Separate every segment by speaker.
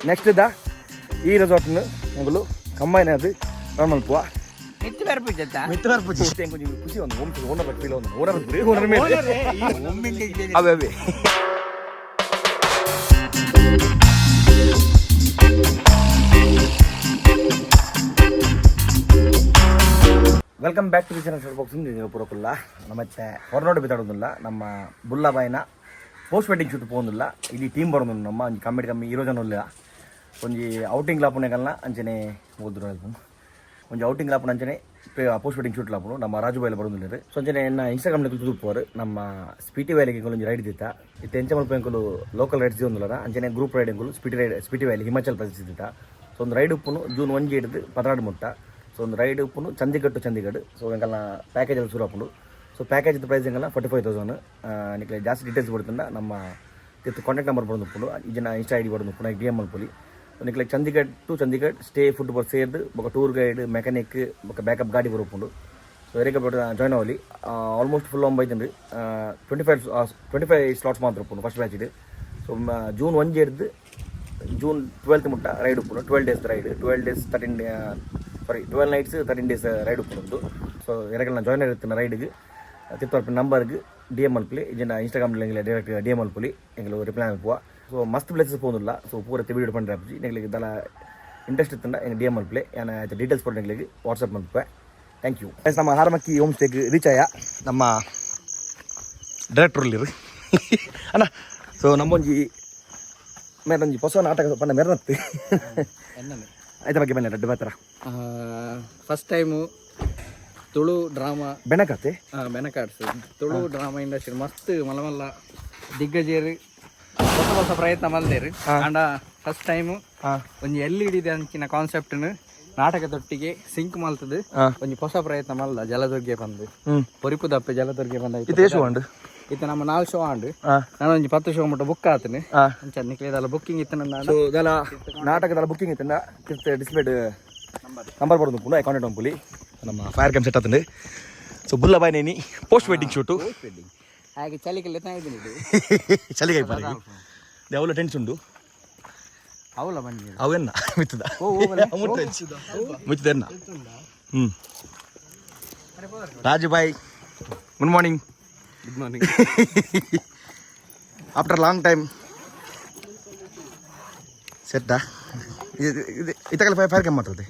Speaker 1: next ಇದ್ದ ಈ ರೆಸಾರ್ಟ್ನು ಎಂಗಳು combine ಅದು ರನ್ ಮಲ್ಪುವ
Speaker 2: ಮಿತ್ತು ಬರ್ಪುಜತ್ತ
Speaker 1: ಮಿತ್ತು ಬರ್ಪುಜಿ ಕೊಂಚ ಖುಷಿ ಒಂದು ಓನರ್ ಫೀಲ್ ಒಂದು ಓನರ್ ಮೇಲೆ ಅವೇ ಅವೇ welcome back to the channel sir boxing ಪೂರಕುಲ್ಲ ಮತ್ತೆ ಹೊರನೋಡು ಬಿದ್ದಾಡೋದಿಲ್ಲ ನಮ್ಮ ಬುಲ್ಲಾಬಾಯಿನ ಪೋಸ್ಟ್ ವೆಡ್ಡಿಂಗ್ ಶೂಟ್ പോകുന്നിಲ್ಲ ಇಲ್ಲಿ ಟೀಮ್ ಬರೋದು ನಮ್ಮ ಒಂಜಿ ಕಮ್ಮಿ ಇರೋ ಜನ ಇಲ್ಲ ಒಂಜಿ ಔಟಿಂಗ್ ಲಾಪುನೆಗಲ್ಲ ಅಂಚನೆ ಹೋದ್ರು ಒಂಜಿ ಔಟಿಂಗ್ ಲಾಪುನ ಅಂಚನೆ ಪೋಸ್ಟ್ ವೆಡ್ಡಿಂಗ್ ಶೂಟ್ ಲಾಪುನು ನಮ್ಮ ರಾಜುಬಾಯಿಲ ಬರೋದಿಲ್ಲ ಸೊ ಅಂಚನೆ ಎನ್ನ ಇನ್ಸ್ಟಾಗ್ರಾಮ್ನ ತುದುಪೋರು ನಮ್ಮ ಸ್ಪೀಟಿ ವ್ಯಾಲಿಗೆ ಒಂಜಿ ರೈಡ್ ಇದ್ದಿತ್ತ ಇತ್ತು ಎಂಚ ಮಲ್ಪೆಂಕುಲು ಲೋಕಲ್ ರೈಡ್ಸ್ ಒಂದಿಲ್ಲ ಅಂಚನೆ group ರೈಡಿಂಗ್ಲು ಸ್ಪೀಟಿ valley Himachal Pradesh ಇದ್ದಿತ್ತ so ಒಂದು ರೈಡ್ ಉಪ್ಪುನು ಜೂನ್ 1 ಹಿಡಿದು 16 ಮುಟ್ಟ ಸೊ ಒಂದು ರೈಡ್ ಉಪ್ಪುನು ಚಂದಿಗಡ್ ಸೊ ಎಂಕಲ್ನ ಪ್ಯಾಕೇಜ್ ಅಲ್ಲಿ ಶುರು ಹಾಕೊಂಡು ಸೊ ಪ್ಯಾಕೇಜ್ ಪ್ರೈಸ್ ಎಂಕಲ್ಲ 45,000 ನಿಮಗೆ ಜಾಸ್ತಿ ಡೀಟೇಲ್ಸ್ ಬಿಡ್ತಂಡ ನಮ್ಮ ಇತ್ತು ಕಾಂಟ್ಯಾಕ್ಟ್ ನಂಬರ್ ಬರೋದು ಉಪ್ಪುನು ಇದನ್ನ ಇನ್ಸ್ಟಾ ಐಡಿ ಬರೋದು ಉಪ್ಪುನ ಡಿ ಎಮ್ ಮಲ್ಪೊಲಿ ನಿಮಗೆ Chandigarh to Chandigarh stay food ಬರ್ ಸೇರ್ದು ಬೊಕ ಟೂರ್ ಗೈಡ್ ಮೆಕ್ಯಾನಿಕ್ ಬೊಕ ಬ್ಯಾಕಪ್ ಗಾಡಿ ಬರೋಪುಂಡು ಸೊ ಎರೇಕ ಜಾಯ್ನ್ ಆವಲಿ ಆಲ್ಮೋಸ್ಟ್ ಫುಲ್ ಒಂಬೈತಂಡು 25 ಸ್ಲಾಟ್ಸ್ ಮಾತ್ರ ಉಪ್ಪುನು ಫಸ್ಟ್ ಬ್ಯಾಚ್ ಇದು ಸೊ ಜೂನ್ 1 ಹಿಡಿದು ಜೂನ್ 12th ಮುಟ್ಟ ರೈಡ್ ಉಪ್ಪುನು 12 days ride 12 nights 13 days ride ಉಪ್ಪುಂಡು ಸೊ ಎರೆಗಲ್ಲ ಜಾಯ್ನ್ ಇರುತ್ತೆ ರೈಡ್ಗೆ ತಿತ್ತೋರ್ಪ ನಂಬರ್ಗೆ ಡಿ ಎಮ್ ಮಲ್ಪಲಿ ಇದನ್ನ ಇನ್ಸ್ಟಾಗ್ರಾಮ್ ಡೈರೆಕ್ಟ್ ಡಿ ಎಮ್ ಮಲ್ಪಲಿ ಎಂಗಳು ರಿಪ್ಲೈ ಮಲ್ಪುವ ಸೊ ಮಸ್ತ್ ಪ್ಲೇಸಸ್ പോകുന്നിಲ್ಲ ಸೊ ಪೂರ ವಿಡಿಯೋ ಪಂಡ್ರೆ ಆಪಿ ನೆಗಳಿಗೆ ಇದೆಲ್ಲ ಇಂಟ್ರೆಸ್ಟ್ ಇತ್ತಂಡ ಎಂಗೆ ಡಿ ಎಮ್ ಮಲ್ಪಲೆ ನಾನು ಆಯ್ತು ಡೀಟೇಲ್ಸ್ ಕೊಟ್ಟು ನೆಗಳಿಗೆ ವಾಟ್ಸಪ್ ಮಲ್ಪೆ ಥ್ಯಾಂಕ್ ಯು ನಮ್ಮ ಹಾರಮಕ್ಕಿ ಹೋಮ್ ಸ್ಟೇಗೆ ರೀಚ್ ಆಯ ನಮ್ಮ ಡೈರೆಕ್ಟ್ರಲ್ಲಿ ಅಣ್ಣ ಸೊ ನಮ್ಮೊಂಜಿ ಮೇರೊಂಜಿ ಹೊಸ ನಾಟಕ ಪಂಡ ಮೆರನತ್ತು ಆಯ್ತ ಬಗ್ಗೆ ಬನ್ನಿ ರೆಡ್ ಬಾತರ
Speaker 2: ಫಸ್ಟ್ ಟೈಮು ತುಳು ಡ್ರಾಮಾ
Speaker 1: ಬೆನಕತೆ
Speaker 2: ಬೆನಕಾಡ್ಸ್ ತುಳು ಡ್ರಾಮಾ ಇಂಡಸ್ಟ್ರಿ ಮಸ್ತ್ ಮಲ್ಲ ದಿಗ್ಗಜೇರಿ ಹೊಸ ಪ್ರಯತ್ನ ಮಲ್ದೇರಿ ಅಂಡ ಫಸ್ಟ್ ಟೈಮು ಒಂಜಿ LED ಅಂಚಿನ ಕಾನ್ಸೆಪ್ಟ್ ನಾಟಕದೊಟ್ಟಿಗೆ ಸಿಂಕ್ ಮಲ್ತದು ಒಂಜಿ ಹೊಸ ಪ್ರಯತ್ನ ಮಲ್ದ ಜಲದುರ್ಗೆ ಬಂದು ಪೊರಿಪು ದಪ್ಪೆ ಜಲದುರ್ಗೆ ಬಂದ ಇತ್ತ ನಮ್ಮ 4 ಶೋ ಆಂಡ್ ನಾನು ಒಂಜಿ 10 ಶೋ ಮುಟ್ಟ ಬುಕ್ ಆತನೆ ಅಂಚ ನಿಕ್ಲೇದಲ್ಲ ಬುಕ್ಕಿಂಗ್ ಇತ್ತ ನಾನು
Speaker 1: ದಲ ನಾಟಕದಲ್ಲ ಬುಕ್ಕಿಂಗ್ ಇತ್ತಂಡ ಡಿಸ್ಪ್ಲೇ ನಂಬರ್ ಬರೋದು ಪುನಃ ಅಕೌಂಟ್ ಪುಲಿ ನಮ್ಮ ಫೈರ್ ಕ್ಯಾಮ್ ಸೆಟ್ ಆತಂಡು ಸೊ ಬುಲ್ಲ ಬಾಯ್ನೇನಿ ಪೋಸ್ಟ್ ವೆಡ್ಡಿಂಗ್ ಶೂಟು
Speaker 2: ಹಾಗೆ ಚಳಿಗೆಲ್ಲ ಇದ್ದೀನಿ
Speaker 1: ಚಳಿಗಾಯಿ ಪಾರಿ ಅವಳ ಟೆನ್ಸ್ ಉಂಡು
Speaker 2: ಅವಳ ಬನ್ನಿ
Speaker 1: ಅವೆನ್ನ ಮಿತ್ತದ ಮಿತ್ತದನ್ನ Rajubhai good morning after long time ಸೆಟ್ಟಾ ಇತಕಲ್ಲ ಫೈರ್ ಕ್ಯಾಮ್ ಮಾತಾಡ್ತೆ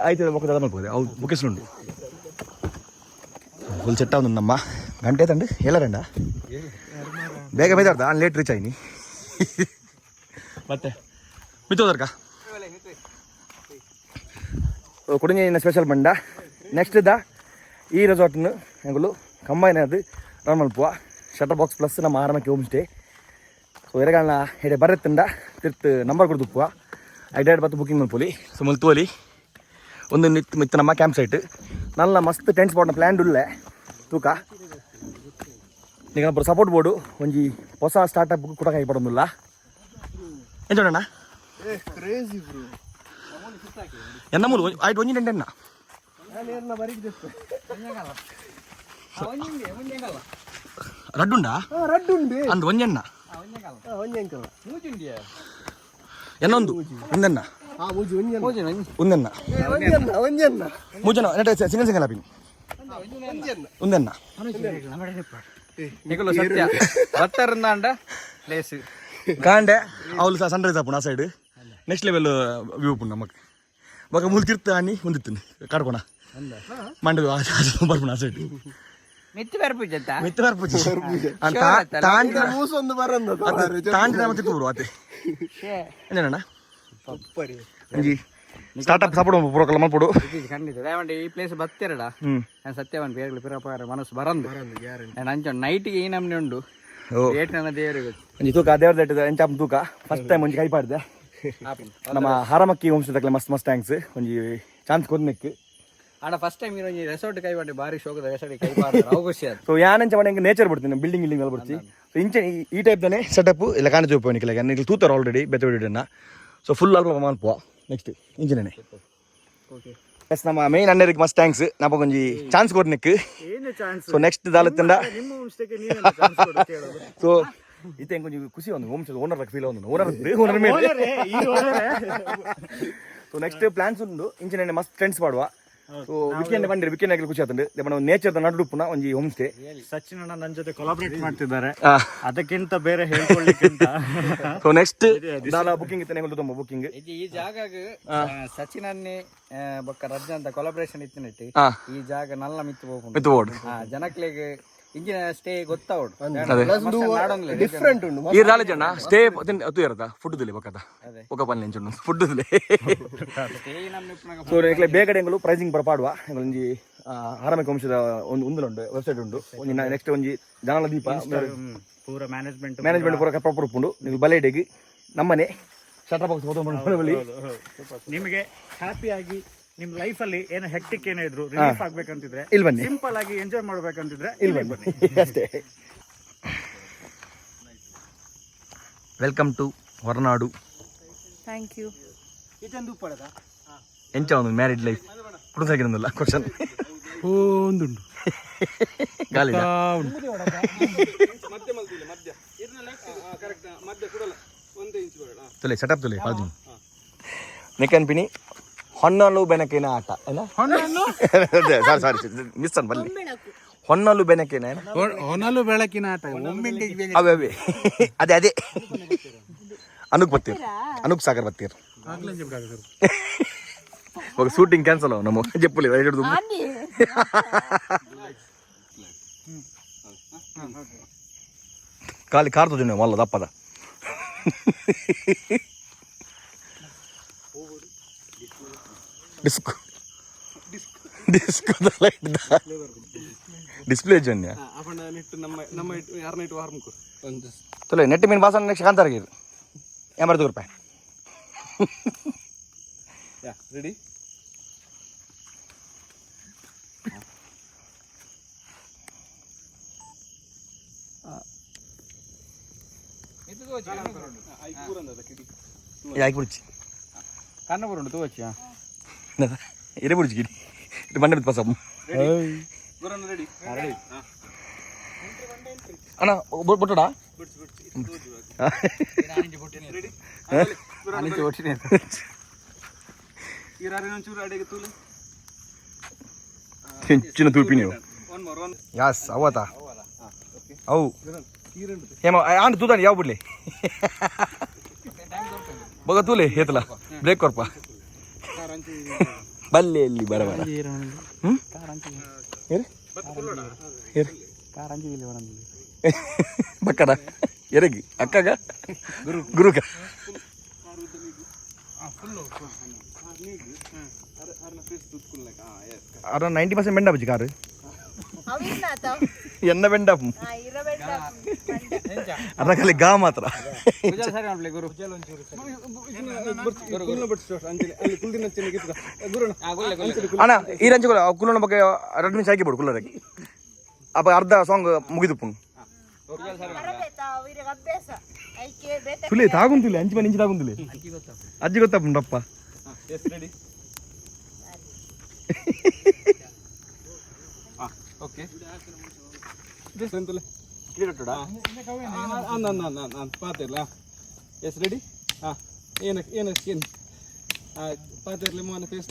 Speaker 1: ಆಯ್ತು ಮುಖದ ಮಾಡ್ಬೋದು ಅವು ಮುಖಿಸ್ನುಂಡು ಫುಲ್ ಸೆಟ್ ಅವನು ನಮ್ಮ ಗಂಟೆ ತಂಡು ಹೇಳರಂಡ ಬೇಗ ಬೇದಾಡ್ದ ನಾನು ಲೇಟ್ ರೀಚ್ ಆಯ್ನಿ ಮತ್ತೆ ಮಿತ್ತೋದರ್ಕ ಕುಡಿನ ಸ್ಪೆಷಲ್ ಬಂಡ ನೆಕ್ಸ್ಟ್ ಇದ್ದ ಈ ರೆಸಾರ್ಟ್ನು ಎಂಗಳು ಕಂಬೈನ್ ಅದು ರನ್ ಮಲ್ಪುವ ಶಟರ್ ಬಾಕ್ಸ್ ಪ್ಲಸ್ ನಮ್ಮ ಆರಮಕ್ಕೆ ಹೋಮ್ ಸ್ಟೇ ಸೊ ಎರಗಣ್ಣ ಹೇಳಿ ಬರತ್ತಂಡ ತಿರ್ತು ನಂಬರ್ ಕೊಡ್ದುಪ್ಪುವ ಐಡೈಡ್ ಬತ್ತು ಬುಕ್ಕಿಂಗ್ ಮಲ್ಪೊಲಿ ಸೊ ಮಲ್ತುವಲಿ ಒಂದು ಮಿತ್ತ ನಮ್ಮ ಕ್ಯಾಂಪ್ ಸೈಟ್ ನಲ್ಲ ಮಸ್ತ್ ಟೆಂಟ್ ಸ್ಪಾಟ್ನ ಪ್ಲ್ಯಾನ್ ಉಳ್ಳೆ ತೂಕ ಈಗ ಒಬ್ಬರು ಸಪೋರ್ಟ್ ಬೋರ್ಡು ಒಂಜಿ ಹೊಸ ಸ್ಟಾರ್ಟಪ್ ಕೂಡ ಕೈ ಪಡೋದಿಲ್ಲ ಏನು ನೋಡೋಣ ಎನ್ನ ಮೂಲು ಆಯ್ತು ಒಂಜಿ ಟೆಂಟೆನ್ನ ರಡ್ಡುಂಡಾ ಅಂದು ಒಂಜೆನ್ನ ಎನ್ನೊಂದು ಒಂದೆನ್ನ ಒಂದೆನ್ನ ಮೂಜನ ಸಿಂಗಲ್ ಸಿಂಗಲ್ ಆಪಿನ್ ಒಂದೆನ್ನ
Speaker 2: ಸತ್ಯ ಬತ್ತರಂದಾಂಡ ಪ್ಲೇಸ್
Speaker 1: ಕಾಂಡೆ ಅವಳು ಸಹ ಸನ್ರೈಸ್ ಆಪುಣ ಆ ಸೈಡ್ ನೆಕ್ಸ್ಟ್ ಲೆವೆಲ್ ವ್ಯೂ ಪುಣ್ಣ ನಮಗೆ ಬಾಗ ಮೂಲ ತೀರ್ಥ ಅನ್ನಿ ಹೊಂದಿತ್ತು ಕಾಡ್ಕೋಣ ಮಂಡ ಬರ್ಪುಣ ಆ ಸೈಡ್
Speaker 2: ಮಿತ್ತು ಬರ್ಪುಜತ್ತ
Speaker 1: ಮಿತ್ತು ಬರ್ಪುಜಿ ತಾಂಡಿ ಮತ್ತೆ ತೂರು ಆತೆ ಏನೇನಣ್ಣ ಅಂಜಿ ಸ್ಟಾರ್ಟಪ್ ಸಪೋರ್ಟ್ ಪೂರಕಲ್ಲ ಮಲ್ಪಡು
Speaker 2: ಖಂಡಿತ ದಯವಂಡಿ ಈ ಪ್ಲೇಸ್ ಬತ್ತಿರಡ ನಾನು ಸತ್ಯವನ್ ಬೇರೆ ಪಿರಪಾರ ಮನಸ್ಸು ಬರಂದು ನಾನು ಅಂಚ ನೈಟ್ಗೆ ಈ ನಮ್ನೆ ಉಂಡು ಏಟ್ ನನ್ನ ದೇವರಿಗೆ
Speaker 1: ಅಂಜಿ ತೂಕ ದೇವ್ರ ದಟ್ಟದ ಎಂಚಾಪ್ ತೂಕ ಫಸ್ಟ್ ಟೈಮ್ ಒಂಜಿ ಕೈ ಪಾಡ್ದೆ ನಮ್ಮ ಹಾರಮಕ್ಕಿ ಹೋಮ್ ಸ್ಟೇ ಮಸ್ತ್ ಥ್ಯಾಂಕ್ಸ್ ಒಂಜಿ ಚಾನ್ಸ್ ಕೊಡ್ನೆಕ್
Speaker 2: ಆಡ ಫಸ್ಟ್ ಟೈಮ್ ಈ ರೆಸಾರ್ಟ್ ಕೈ ಪಾಡಿ ಬಾರಿ ಶೋಕದ ರೆಸಾರ್ಟ್ ಕೈ ಪಾಡ ಖುಷಿ ಆಯ್ತು
Speaker 1: ಸೊ ಯಾನಂಚ ಮನೆ ನೇಚರ್ ಬಿಡ್ತೀನಿ ಬಿಲ್ಡಿಂಗ್ ಎಲ್ಲ ಬಿಡ್ತಿ ಸೊ ಇಂಚೆ ಈ ಟೈಪ್ ತಾನೆ ಸೆಟಪ್ ಇಲ್ಲ ಕಾಣಿತು ನಿಕ್ಕಿಲ್ಲ ತೂತಾರ ಆಲ್ರೆಡಿ ಬೆತ್ತ ಬಿಡಿನ ಸೊ ಫುಲ್ ಆಲ್ಬಮ್ ಮಲ್ಪುವ ನೆಕ್ಸ್ಟ್ ಇಂಜಿನೇ ಎಸ್ ನಮ್ಮ ಮೇನ್ ಅಣ್ಣರಿಗೆ ಮಸ್ತ್ ಥ್ಯಾಂಕ್ಸ್ ನಮಗೊಂಜಿ ಚಾನ್ಸ್ ಕೊಡ್ನೆಕ್ ಸೊ ನೆಕ್ಸ್ಟ್ ದಾಲತ್ತಂಡ ಸೊ ಇತ್ತೆ ಕೊಂಚ ಖುಷಿ ಒಂದು ಹೋಮ್ ಸ್ಟೇ ಓನರ್ ಫೀಲ್ ಒಂದು ಓನರ್ ಮೇಲೆ ಸೊ ನೆಕ್ಸ್ಟ್ ಪ್ಲಾನ್ಸ್ ಉಂಡು ಇಂಚಿನ ಮಸ್ತ್ ಫ್ರೆಂಡ್ಸ್ ಮಾಡುವ ಸೊ ವೀಕೆಂಡ್ ಬಂದಿರಿ ವೀಕೆಂಡ್ ಆಗಲಿ ಖುಷಿ ಆಗ್ತದೆ ನೇಚರ್ ನಡುಪುನ ಒಂದು ಹೋಮ್ ಸ್ಟೇ
Speaker 3: ಸಚಿನ್ ಅಣ್ಣ ನನ್ನ ಜೊತೆ ಕೊಲಾಬ್ರೇಟ್ ಮಾಡ್ತಿದ್ದಾರೆ ಅದಕ್ಕಿಂತ ಬೇರೆ ಹೇಳ್ಕೊಳ್ಳಿಕ್ಕೆ
Speaker 1: ಸೊ ನೆಕ್ಸ್ಟ್ ಬುಕಿಂಗ್ ಇತ್ತಾನೆ ತುಂಬ ಬುಕಿಂಗ್
Speaker 2: ಈ ಜಾಗ ಸಚಿನ್ ಅನ್ನಿ ಬೊಕ್ಕ ರಜೆ ಅಂತ ಕೊಲಾಬ್ರೇಷನ್ ಇತ್ತಿನಟ್ಟಿ ಈ ಜಾಗ ನಲ್ಲ ಮಿತ್ತು ಹೋಗ್ಬೋದು ಜನಕ್ಲೆಗ್ ಇಂಜಿನ ಸ್ಟೇ ಗೊತ್ತಾವಡು
Speaker 1: ಡಿಫ್ರೆಂಟ್ ಉಂಟು ಈ ರಾಲೆ ಜನ ಸ್ಟೇ ಅತು ಇರತ್ತ ಫುಡ್ ದಿಲೆ ಬಕ್ಕದ ಒಕ್ಕ ಪಲ್ಲೆ ಎಂಚುಂಡು ಫುಡ್ ದಿಲೆ ಸೊ ನೆಕ್ಲೆ ಬೇಗಡೆ ಎಂಗಳು ಪ್ರೈಸಿಂಗ್ ಬರಪಾಡುವ ಒಂಜಿ ಆರಾಮಕ್ಕೆ ವಂಶದ ಒಂದು ಉಂದುಲುಂಡು ವೆಬ್ಸೈಟ್ ಉಂಡು ಒಂಜಿ ನೆಕ್ಸ್ಟ್ ಒಂಜಿ ಜನಲ ದೀಪ
Speaker 3: ಪೂರ ಮ್ಯಾನೇಜ್ಮೆಂಟ್
Speaker 1: ಪೂರ ಪ್ರಾಪರ್ ಉಪ್ಪುಂಡು ನೀವು ಬಲೆಡೆಗೆ ನಮ್ಮನೆ ಶಟರ್ ಬಾಕ್ಸ್ ಬಳಿ
Speaker 3: ನಿಮಗೆ ಹ್ಯಾಪಿಯಾಗಿ ನಿಮ್ ಲೈಫ್ ಅಲ್ಲಿ ಏನೋ ಹೆಕ್ಟಿಕ್ ಏನೋ ಇದ್ರು ರಿಲೀಫ್ ಆಗ್ಬೇಕಂತಿದ್ರೆ
Speaker 1: ಇಲ್ಲಿ ಬನ್ನಿ
Speaker 3: ಸಿಂಪಲ್ ಆಗಿ ಎಂಜಾಯ್ ಮಾಡ್ಬೇಕಂತಿದ್ರೆ
Speaker 1: ಇಲ್ಲಿ ಬನ್ನಿ ಅಷ್ಟೇ welcome to Horanadu
Speaker 4: thank you
Speaker 1: ಎಂಚ ಒಂದು ಮ್ಯಾರಿಡ್ ಲೈಫ್ ಕುಡಿಸಾಗಿರಲ್ಲ ಕ್ವಶನ್
Speaker 3: ಒಂದುಂಡು
Speaker 1: ಗಾಲಿ ತುಲೆ ಸೆಟಪ್ ತುಲೆ ಪಾಲ್ದಿ ನೆಕ್ಕನ್ಪಿನಿ ಹೊನ್ನಲು ಬೆನಕೇನ ಆಟ ಸಾರಿ ಮಿಸ್ ಅನ್ ಬಲ್ಲಿ ಹೊನ್ನಲು ಬೆನಕೇನ
Speaker 3: ಹೊನಲು ಬೆಳಕಿನ ಆಟ
Speaker 1: ಅವೇ ಅವೇ ಅದೇ ಅದೇ ಅನುಕ್ ಬತ್ತೀರ್ ಅನುಕ್ ಸಾಗರ್ ಬತ್ತೀರ್ ಶೂಟಿಂಗ್ ಕ್ಯಾನ್ಸಲ್ ಅವ ನಮ್ಮ ಜಪ್ಪುಲಿ ಹಿಡಿದು ಖಾಲಿ ಕಾರ್ದು ಮಲ್ಲ ದಪ್ಪದ ಡಿಸ್ಕೋ ಡಿಸ್ಕೋ ಡಿಸ್ಪ್ಲೇ ಜನ್ಯ ತುಲೆ ನೆಟ್ ಮೀನು ಬಾಸನ ನೆಕ್ಸ್ಟ್ ಕಾಂತಾರಾಗಿರು ಎಂಬತ್ತು ರೂಪಾಯಿ ರೆಡಿ ಆಯ್ಕೆ ಬಿಡ್ಚಿ
Speaker 2: ಕಣ್ಣ ಬರುಂಡು ತೋಚಿ
Speaker 1: ಇರೇ ಬಿಡ್ಚಿ ಗಿಡಿ ಇದು ಬಂಡೆ ಬಿತ್ತು ಪಸಮ್ ಅಣ್ಣ ಬೊಟ್ಟಡ ಹೆಚ್ಚಿನ ತೂಪಿ ನೀವು ಯಾಸ್ ಅವತ್ತ ಅವು ಹೇಮ ಆಂಡ್ ತೂತಾನೆ ಯಾವ ಬಿಡ್ಲಿ ಬಗ ತೂಲೆ ಹೇತಲ ಬ್ರೇಕ್ ಕೊರ್ಪ ಬಲ್ಲೆಯಲ್ಲಿ ಬರಬರ ಬಕ್ಕಡ ಎರಗಿ ಅಕ್ಕಗ ಗುರುಗ ಅರ 90% ಬೆಂಡ ಬಜ್ಜಿ ಕಾರು ಎನ್ನ ಬೆಂಡ ಅದ ಖಾಲಿ ಗಾ ಮಾತ್ರ ಅಣ್ಣ ಈ ರಂಜ ಕುಲ್ಲನ ಬಗ್ಗೆ 2 ನಿಮಿಷ ಹಾಕಿ ಬಿಡು ಕುಲ್ಲರಾಗಿ ಅಪ್ಪ ಅರ್ಧ ಸಾಂಗ್ ಮುಗಿದು ತುಲೆ ತಾಗುಂತಿಲ್ಲ ಅಂಚಿ ಮನೆ ಇಂಚಿ ತಾಗುಂತಿಲ್ಲ ಅಜ್ಜಿ ಗೊತ್ತಪ್ಪ ಓಕೆ ಪಾತಿರ್ಲ ಎಸ್ ರೆಡಿ ಹಾಂ ಏನಕ್ಕೆ ಏನು ಪಾತಿರ್ಲಿ ಮೋನ ಫೇಸ್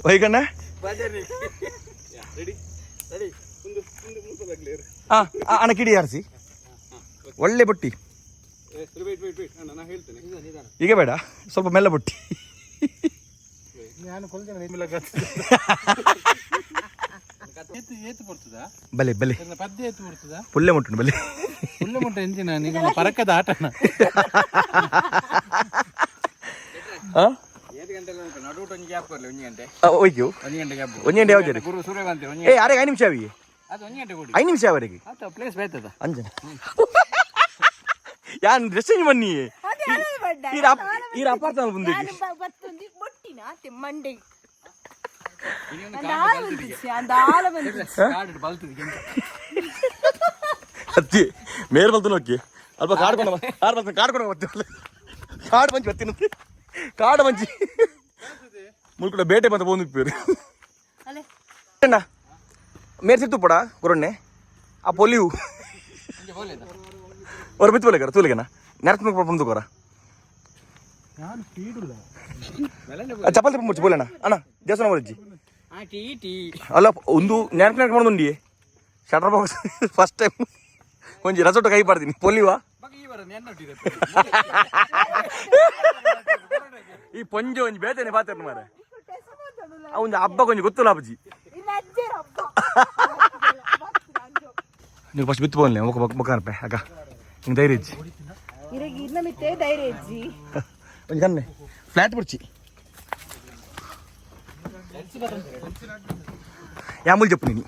Speaker 1: ಹೋಯ್ಕಣ್ಣ ಅಣ್ಣ ಕಿಡಿ ಯಾರಿಸಿ ಒಳ್ಳೆ ಬುಟ್ಟಿ ಈಗ ಬೇಡ ಸ್ವಲ್ಪ ಮೆಲ್ಲ ಬುಟ್ಟಿ ಬಲೆ ಬಲೆ ಪುಲ್ಲೆ ಮುಟ್ಟು ಬಲೆ
Speaker 3: ಪುಲ್ಲೆ ಮುಟ್ಟ ಎಂಚಿನ ನೀವು ಪರಕದ ಆಟನ
Speaker 1: ಹೋಯ್ತು 1 ಗಂಟೆ ಯಾವ್ದು ಏ ಅರೆ 5 ನಿಮಿಷ ಅವಿಗೆ 5 ನಿಮಿಷ ಅವರಿಗೆ
Speaker 2: ಪ್ಲೇಸ್ ಬೇಯ್ತದ
Speaker 1: ಅಂಜನ ಯಾನ್ ಡ್ರೆಸ್ ಚೇಂಜ್ ಬನ್ನಿ ಈ ಅಪಾರ್ಟ್ಮೆಂಟ್ ಬಂದಿ
Speaker 4: ಮಂಡೆ
Speaker 1: ಅತ್ತಿ ಮೇರ್ ಬಲ್ತು ನೋಕ್ಕಿ ಅಲ್ಪ ಕಾಡ್ಕೊಂಡು ಬರ್ತೀವಿ ಕಾಡು ಮಂಚಿ ಬರ್ತೀನಿ ಕಾಡು ಮಂಚಿ ಮುಲ್ಕುಡ ಬೇಟೆ ಮತ್ತೆ ಬಂದು ಪೇರು
Speaker 4: ಅಲೆ
Speaker 1: ಅಣ್ಣ ಮೇರ್ಸಿತ್ತು ಪಡ ಕೊರೊಣ್ಣೆ ಆ ಪೊಲಿವು ಅವ್ರ ಬಿತ್ತು ಬೋಲೆ ಕರ ತೂಲಿಗೆನ ನೆರತ್ ಬಂದು ಕೊರ ಚಪಾತಿ ಮುಚ್ಚಿ ಬೋಲೆಣ್ಣ ಅಣ್ಣ ದೇವಸ್ಥಾನ ಬರಜ್ಜಿ ಅಲ್ಲ ಒಂದು ನೆನಪು ನೆನಪು ಮಾಡೋದು ಶಟರ್ ಬಾಕ್ಸ್ ಫಸ್ಟ್ ಟೈಮ್ ಒಂಜಿ ರಸೊಟ್ಟು ಕೈ ಪಾಡ್ತೀನಿ ಪೊಲಿವಾ ಈ ಪೊಂಜ ಒಂಜಿ ಬೇತೇನೆ ಪಾತ್ರ ಮಾರ ಒಂದು ಹಬ್ಬ ಕೊಂಚ ಗೊತ್ತಿಲ್ಲ ಅಪ್ಪಾಜಿ ನೀವು ಫಸ್ಟ್ ಬಿತ್ತು ಬೋಲ್ನೆ ಬೊಕ್ಕ ಅಕ್ಕ ಹಿಂಗೆ ಧೈರ್ಯ ಇಜ್ಜಿ
Speaker 4: ಇರಗಿ ಇನ್ನ ಮಿತ್ತೆ ಧೈರ್ಯ ಇಜ್ಜಿ
Speaker 1: ಒಂಜಿ ಕನ್ನೆ ಫ್ಲಾಟ್ ಬಿಡ್ಚಿ ಯಾಮೂಲ್ చెప్పు ನೀನು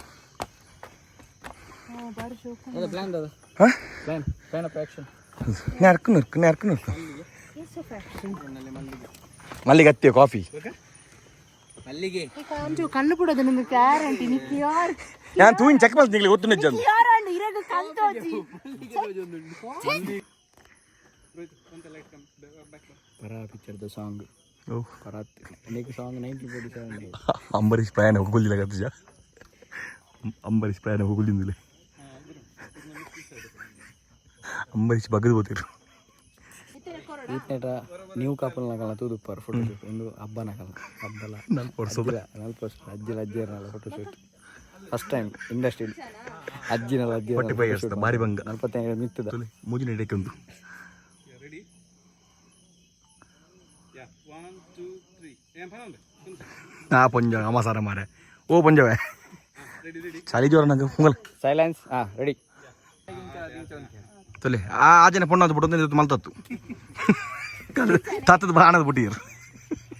Speaker 1: ನರ್ಕು ಮಲ್ಲಿಗೆ ಹತ್ತಿಯ ಕಾಫಿ
Speaker 4: ಕಣ್ಣು ಬಿಡೋದು ನಿಮ್ಗೆ ಗ್ಯಾರಂಟಿ ನಿಕ್ಕೆ ಯಾರು
Speaker 1: ನಾನು ತೂಯಿನ ಚೆಕ್ ಮಾಡ್ತೀನಿ ನಿಮಗೆ ಗೊತ್ತು ನಿಜ
Speaker 4: ಯಾರು ಇರಗ ಕಲ್ತೋಜಿ
Speaker 2: ಪರಾ ಪಿಕ್ಚರ್ದ ಸಾಂಗ್ ಪರಾತ್ ಅನೇಕ ಸಾಂಗ್ 1947
Speaker 1: ಅಂಬರೀಷ್ ಪ್ರಯಾಣ ಹೋಗುದಿಲ್ಲ ಗತ್ತಜ ಅಂಬರೀಷ್ ಪ್ರಯಾಣ ಹೋಗುದಿಲ್ಲ ಅಂಬರೀಷ್ ಬಗ್ಗದು ಹೋತಿರು
Speaker 2: ಈತನೇಟ ನ್ಯೂ ಕಪಲ್ ನಕಲ್ಲ ತೂದು ಪರ್ ಫೋಟೋ ಶೂಟ್ ಒಂದು ಹಬ್ಬ ನಕಲ್ಲ ಹಬ್ಬಲ್ಲ 4 ವರ್ಷ ಅಜ್ಜಿಯರ್ನಲ್ಲ photo shoot first time industry ಅಜ್ಜಿನಲ್ಲ ಅಜ್ಜಿ
Speaker 1: ಬಾರಿ ಬಂಗ
Speaker 2: 45 ನಿಂತದ
Speaker 1: ಮೂಜಿ ನಡೆಯಕ್ಕೆ ನಾ ಪೊಂಜ ಅಮಾಸಾರ ಮಾರೆ ಓ ಪೊಂಜವೇ ಚಾಲಿ ಜೋರ ನಂಗೆ ಹುಂಗಲ್
Speaker 2: ಸೈಲೆನ್ಸ್ ರೆಡಿ
Speaker 1: ತೊಲೆ ಆಜನ ಪೊಣ್ಣ ಅದು ಬಿಟ್ಟು ಮಲ್ತತ್ತು ತಾತದ ಬಾಣದ ಬಿಟ್ಟಿರು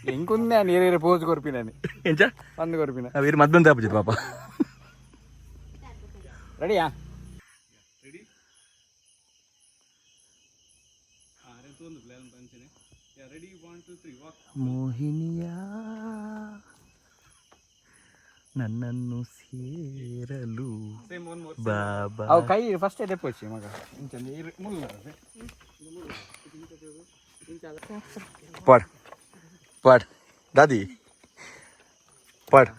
Speaker 2: ಹೆಂಗುಂದೆ ನೀರು ಪೋಸ್ ಕೊರ್ಪಿನ
Speaker 1: ಎಂಚ
Speaker 2: ಒಂದು ಕೊರ್ಪಿನ
Speaker 1: ಅವೀರು ಮದ್ದಂತ ಹಾಪಿದ್ರು ಪಾಪ
Speaker 2: ರೆಡಿಯಾ
Speaker 1: ಮೋಹಿನಿಯ ನನ್ನನ್ನು ಸೇರಲು ಬಾಬಾ
Speaker 2: ಅವು ಕೈ ಫಸ್ಟ್ ಡೆಪೋಚಿ ಮಗ
Speaker 1: ಪಡ್ ಪಡ್ ದಾದಿ ಪಡ್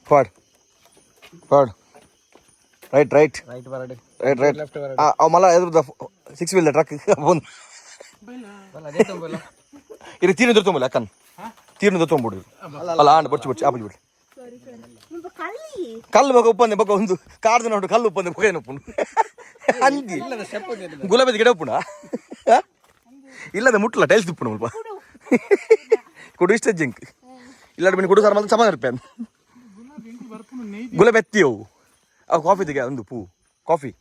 Speaker 1: ಪಡ್ ಪಡ್ ರೈಟ್ ರೈಟ್
Speaker 2: ರೈಟ್ ಬರಡೆ
Speaker 1: ರೈಟ್ ರೈಟ್ ಅವ ಮಲ್ಲ ಎದುರುದ 6 ವೀಲ್ ಟ್ರಕ್ ಬಂದು ಇದು ತೀರ್ನ ದೊರ್ತೊಂಬಲ್ಲ ಅಕ್ಕನ್ ತೀರ್ನ ದೊರ್ತೊಂಬಿಡು ಅಲ್ಲ ಆಂಡ ಬಡ್ಚಿ ಬಡ್ಚಿ ಆಪಜಿ ಬಿಡು ಕಲ್ಲು ಬಗ ಉಪ್ಪಂದೆ ಬಗ ಒಂದು ಕಾರ್ದ ನೋಡು ಕಲ್ಲು ಉಪ್ಪಂದೆ ಬಗೇನು ಉಪ್ಪುಂಡು ಅಂದಿ ಗುಲಾಬಿ ಗಿಡ ಉಪ್ಪುಣ ಇಲ್ಲದ ಮುಟ್ಟಲ್ಲ ಟೈಲ್ಸ್ ಉಪ್ಪುಣ ಸ್ವಲ್ಪ ಕೊಡು ಇಷ್ಟ ಜಿಂಕ್ ಇಲ್ಲಾಡ ಬಿನಿ ಕೊಡು ಸರ್ ಮತ್ತೆ ಸಮಾನ ರೂಪಾಯಿ ಗುಲಾಬಿ ಎತ್ತಿಯವು ಅವು ಕಾಫಿ ತೆಗೆ ಒಂದು ಪೂ ಕಾಫಿ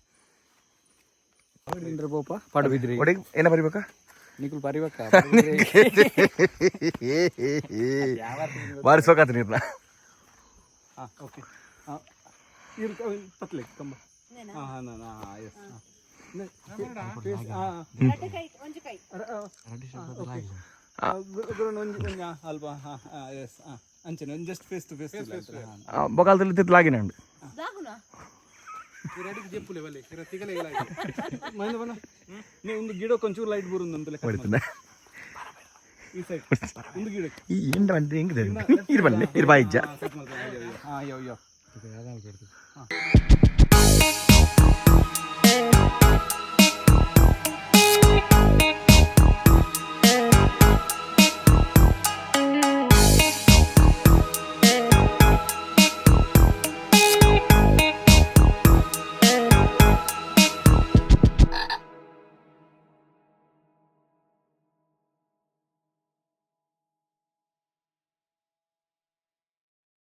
Speaker 2: ಬೋಪ ಪಡಬಿದ್ರಿ
Speaker 1: ಒಡೆಗೆ ಏನ ಬರಿಬೇಕಾ
Speaker 2: ನಿಖಿಲ್ ಬರಿಬೇಕಾ
Speaker 1: ಬಾರಿಸ್ಬೇಕಾತ ನೀರ್ನ
Speaker 3: ಓಕೆ ಪತ್ಲೆ ಕಂಬ ಅಲ್ಪ ಎಸ್ ಅಂಚನೆ ಒಂದು ಜಸ್ಟ್ ಫೇಸ್ ಟು ಫೇಸ್
Speaker 1: ಬೊಗಾಲದಲ್ಲಿ ತಿತ್ತಲಾಗಿನ ಉಂಡು
Speaker 3: చెప్పులే వాళ్ళే తిగలే ఇలా మైంద బన నేను ಒಂದು ಗಿಡಕ್ಕೆ ಒಂಚೂರು ಲೈಟ್ ಬರುಂದು ಅಂತ ಲೆಕ್ಕ
Speaker 1: ಹೊಡಿತಂದೆ
Speaker 3: ಈ ಸೈಡ್ ಒಂದು ಗಿಡಕ್ಕೆ
Speaker 1: ಈ ಎಂಡ ಬಂದೆ ಹೆಂಗಿದೆ ಇರ್ ಬನ್ನಿ ಇರ್ ಬಾಯಿಜ್ಜ
Speaker 3: ಅಯ್ಯೋ